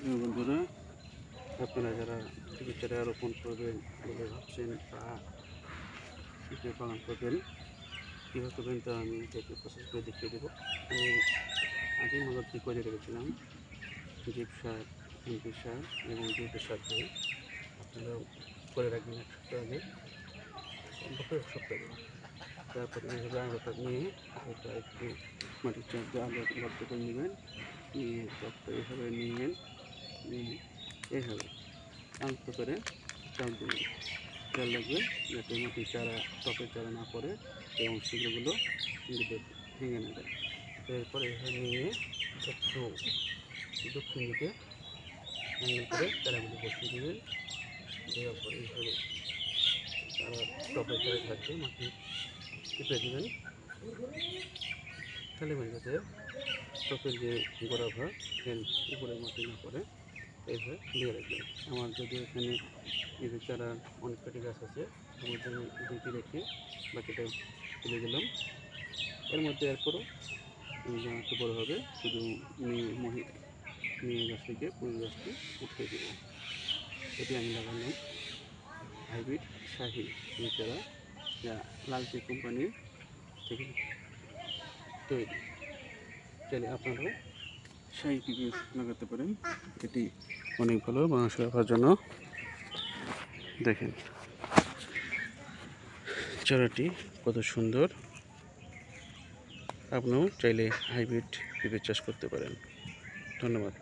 বন্ধুরা, আপনারা যারা পেঁপে চারা রোপণ করবেন বলে ভাবছেন বা পেঁপে বাগান করবেন, কীভাবে করবেন তা আমি একটু প্রসেস করে দেখিয়ে দেবো। আমি আগেই মূলত করে রেখেছিলাম জীব সার, এমপি সার এবং জৈব সার দিয়ে। আপনারাও করে রাখবেন এক সপ্তাহ আগে, কমপক্ষে এক সপ্তাহ আগে। তারপরে এইভাবে আলোটা নিয়ে এটা একটু মাটির চাপ দিয়ে আলো গর্ত করে নেবেন, নিয়ে টপটা এইভাবে নিয়ে এইভাবে আলতো করে চাপ দেবেন। খেয়াল রাখবেন যাতে মাটির চারা টপের চারা না পড়ে এবং সেগুলো ভেঙে না যায়। এরপরে এভাবে নিয়ে একটু দক্ষিণ দিকে অ্যাঙ্গেল করে চারাগুলো বসিয়ে দেবেন। দেওয়ার পরে এইভাবে চারা টপের চারা থাকবে, মাটি টিপে দেবেন। ফেলেবেন যাতে টপের যে গোড়া ভাগ এর উপরে মাটি না পড়ে, এইভাবে দিয়ে রাখবেন। আমার যদি এখানে পেঁপে চারার অনেক কটি গাছ আছে, ওর মধ্যে আমি দুটি রেখে বাকিটা তুলে দিলাম। এর মধ্যে এরপরও একটু বড়ো হবে, শুধু মেয়ে গাছ থেকে পুরো গাছটি উঠিয়ে দেবো। এটি আমি লাগালাম হাইব্রিড শাহি পেঁপে চারা, যা লালচি কোম্পানির থেকে তৈরি। চাইলে আপনারাও শাহি পেঁপে লাগাতে পারেন, এটি অনেক ভালো মাংস রাখার জন্য। দেখেন চারাটি কত সুন্দর। আপনিও চাইলে হাইব্রিড পেঁপে চাষ করতে পারেন। ধন্যবাদ।